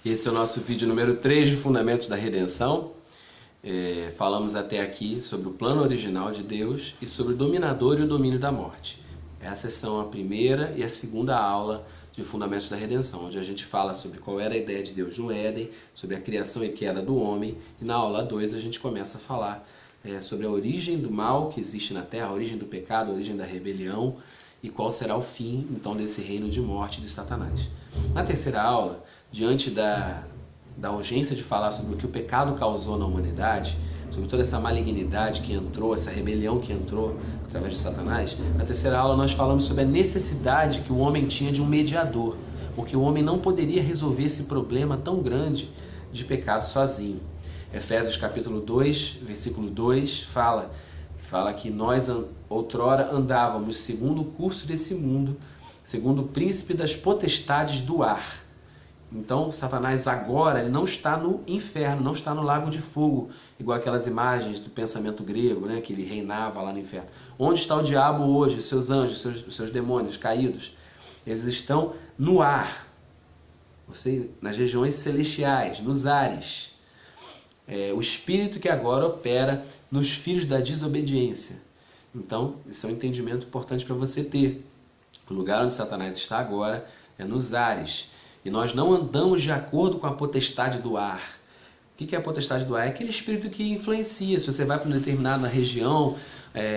Esse é o nosso vídeo número 3 de Fundamentos da Redenção. Falamos até aqui sobre o plano original de Deus e sobre o dominador e o domínio da morte. Essas são a primeira e a segunda aula de Fundamentos da Redenção, onde a gente fala sobre qual era a ideia de Deus no Éden, sobre a criação e queda do homem, e na aula 2 a gente começa a falar sobre a origem do mal que existe na Terra, a origem do pecado, a origem da rebelião e qual será o fim, então, desse reino de morte de Satanás. Na terceira aula, diante da urgência de falar sobre o que o pecado causou na humanidade, sobre toda essa malignidade que entrou, essa rebelião que entrou através de Satanás, na terceira aula nós falamos sobre a necessidade que o homem tinha de um mediador, porque o homem não poderia resolver esse problema tão grande de pecado sozinho. Efésios capítulo 2, versículo 2, fala que nós outrora andávamos segundo o curso desse mundo, segundo o príncipe das potestades do ar. Então, Satanás agora ele não está no inferno, não está no lago de fogo, igual aquelas imagens do pensamento grego, né, que ele reinava lá no inferno. Onde está o diabo hoje, seus anjos, seus demônios caídos? Eles estão no ar, ou seja, nas regiões celestiais, nos ares. O espírito que agora opera nos filhos da desobediência. Então, esse é um entendimento importante para você ter. O lugar onde Satanás está agora é nos ares. E nós não andamos de acordo com a potestade do ar. O que é a potestade do ar? É aquele espírito que influencia. Se você vai para uma determinada região,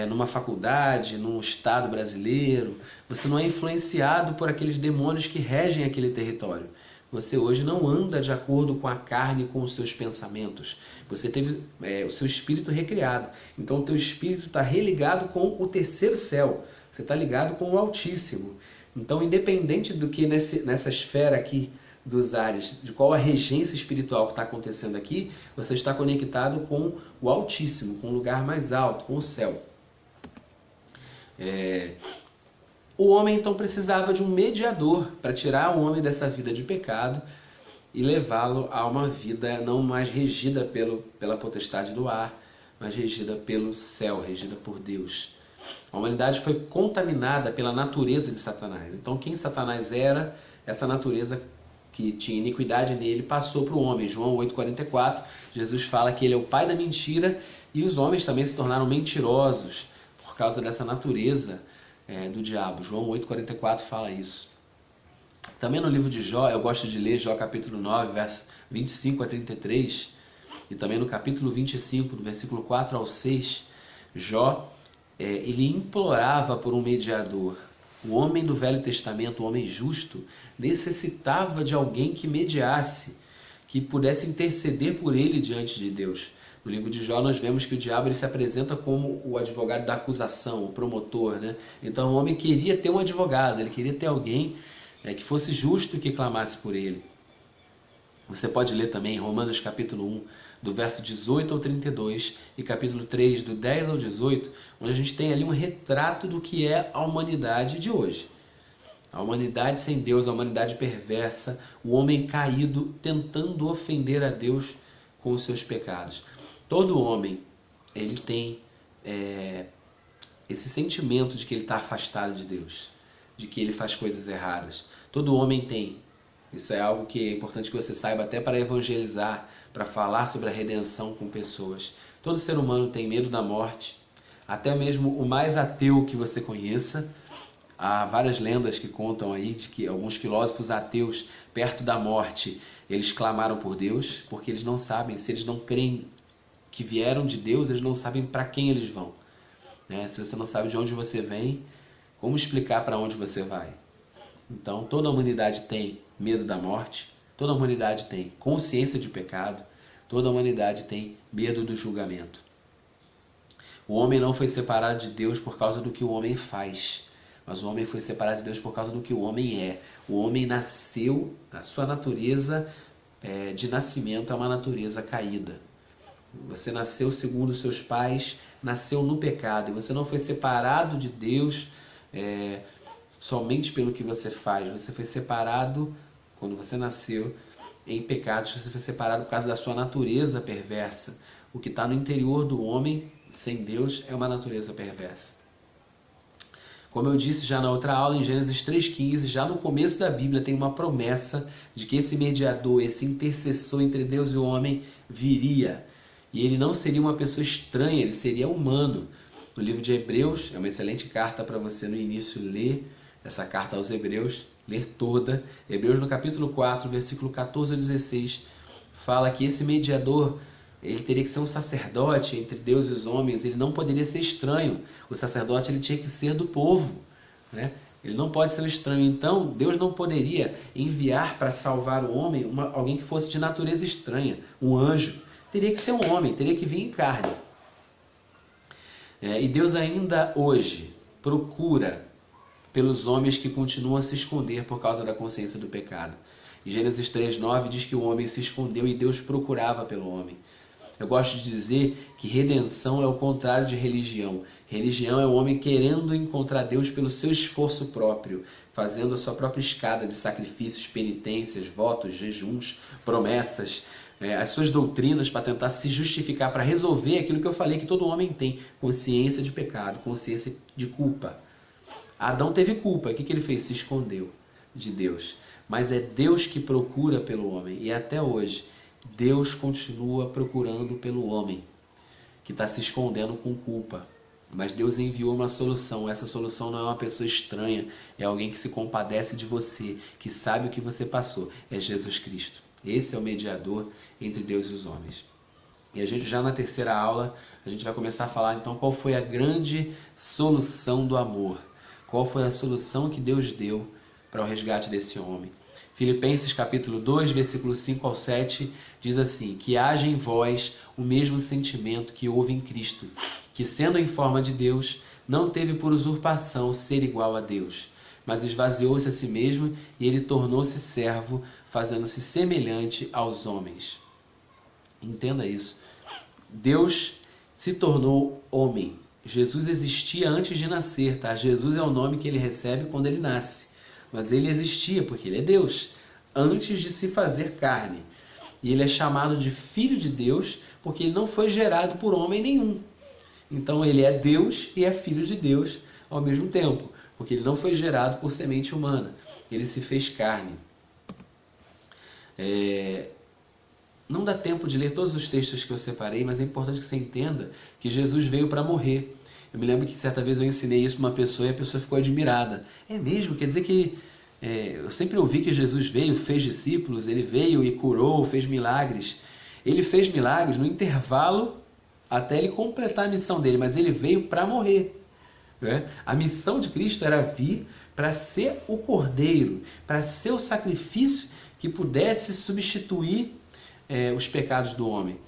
numa faculdade, num estado brasileiro, você não é influenciado por aqueles demônios que regem aquele território. Você hoje não anda de acordo com a carne, com os seus pensamentos. Você teve o seu espírito recriado. Então o teu espírito está religado com o terceiro céu. Você está ligado com o Altíssimo. Então, independente do que nessa esfera aqui dos ares, de qual a regência espiritual que está acontecendo aqui, você está conectado com o Altíssimo, com o lugar mais alto, com o céu. O homem, então, precisava de um mediador para tirar o homem dessa vida de pecado e levá-lo a uma vida não mais regida pela potestade do ar, mas regida pelo céu, regida por Deus. A humanidade foi contaminada pela natureza de Satanás. Então, quem Satanás era, essa natureza que tinha iniquidade nele, passou para o homem. João 8,44, Jesus fala que ele é o pai da mentira e os homens também se tornaram mentirosos por causa dessa natureza do diabo. João 8,44 fala isso. Também no livro de Jó, eu gosto de ler Jó capítulo 9, verso 25 a 33, e também no capítulo 25, do versículo 4 ao 6, Jó ele implorava por um mediador. O homem do Velho Testamento, o homem justo, necessitava de alguém que mediasse, que pudesse interceder por ele diante de Deus. No livro de Jó nós vemos que o diabo ele se apresenta como o advogado da acusação, o promotor, né? Então o homem queria ter um advogado, ele queria ter alguém que fosse justo e que clamasse por ele. Você pode ler também Romanos capítulo 1, do verso 18 ao 32, e capítulo 3, do 10 ao 18, onde a gente tem ali um retrato do que é a humanidade de hoje. A humanidade sem Deus, a humanidade perversa, o homem caído tentando ofender a Deus com os seus pecados. Todo homem ele tem esse sentimento de que ele está afastado de Deus, de que ele faz coisas erradas. Todo homem tem. Isso é algo que é importante que você saiba até para evangelizar, para falar sobre a redenção com pessoas. Todo ser humano tem medo da morte, até mesmo o mais ateu que você conheça. Há várias lendas que contam aí de que alguns filósofos ateus, perto da morte, eles clamaram por Deus, porque eles não sabem, se eles não creem que vieram de Deus, eles não sabem para quem eles vão. Se você não sabe de onde você vem, como explicar para onde você vai? Então, toda a humanidade tem medo da morte, toda a humanidade tem consciência de pecado, toda a humanidade tem medo do julgamento. O homem não foi separado de Deus por causa do que o homem faz, mas o homem foi separado de Deus por causa do que o homem é. O homem nasceu, a sua natureza de nascimento é uma natureza caída. Você nasceu segundo os seus pais, nasceu no pecado, e você não foi separado de Deus somente pelo que você faz. Você foi separado, quando você nasceu, em pecados. Você foi separado por causa da sua natureza perversa. O que está no interior do homem, sem Deus, é uma natureza perversa. Como eu disse já na outra aula, em Gênesis 3,15, já no começo da Bíblia tem uma promessa de que esse mediador, esse intercessor entre Deus e o homem viria. E ele não seria uma pessoa estranha, ele seria humano. No livro de Hebreus, é uma excelente carta para você no início ler essa carta aos Hebreus, ler toda. Hebreus no capítulo 4, versículo 14 a 16, fala que esse mediador, ele teria que ser um sacerdote entre Deus e os homens, ele não poderia ser estranho. O sacerdote ele tinha que ser do povo, né? Ele não pode ser um estranho. Então, Deus não poderia enviar para salvar o homem alguém que fosse de natureza estranha, um anjo. Teria que ser um homem, teria que vir em carne. E Deus ainda hoje procura pelos homens que continuam a se esconder por causa da consciência do pecado. Em Gênesis 3,9 diz que o homem se escondeu e Deus procurava pelo homem. Eu gosto de dizer que redenção é o contrário de religião. Religião é o homem querendo encontrar Deus pelo seu esforço próprio, fazendo a sua própria escada de sacrifícios, penitências, votos, jejuns, promessas, as suas doutrinas para tentar se justificar, para resolver aquilo que eu falei que todo homem tem, consciência de pecado, consciência de culpa. Adão teve culpa, o que ele fez? Se escondeu de Deus. Mas é Deus que procura pelo homem, e até hoje Deus continua procurando pelo homem que está se escondendo com culpa. Mas Deus enviou uma solução. Essa solução não é uma pessoa estranha, é alguém que se compadece de você, que sabe o que você passou. É Jesus Cristo. Esse é o mediador entre Deus e os homens. E a gente já na terceira aula, a gente vai começar a falar então qual foi a grande solução do amor. Qual foi a solução que Deus deu para o resgate desse homem. Filipenses capítulo 2, versículo 5 ao 7, diz assim: que haja em vós o mesmo sentimento que houve em Cristo, que sendo em forma de Deus, não teve por usurpação ser igual a Deus, mas esvaziou-se a si mesmo e ele tornou-se servo, fazendo-se semelhante aos homens. Entenda isso. Deus se tornou homem. Jesus existia antes de nascer, tá? Jesus é o nome que ele recebe quando ele nasce. Mas ele existia porque ele é Deus, antes de se fazer carne. E ele é chamado de Filho de Deus porque ele não foi gerado por homem nenhum. Então ele é Deus e é Filho de Deus ao mesmo tempo, porque ele não foi gerado por semente humana. Ele se fez carne. Não dá tempo de ler todos os textos que eu separei, mas é importante que você entenda que Jesus veio para morrer. Eu me lembro que certa vez eu ensinei isso para uma pessoa e a pessoa ficou admirada. É mesmo? Quer dizer que... eu sempre ouvi que Jesus veio, fez discípulos, ele veio e curou, fez milagres. Ele fez milagres no intervalo até ele completar a missão dele, mas ele veio para morrer. Né? A missão de Cristo era vir para ser o cordeiro, para ser o sacrifício que pudesse substituir os pecados do homem.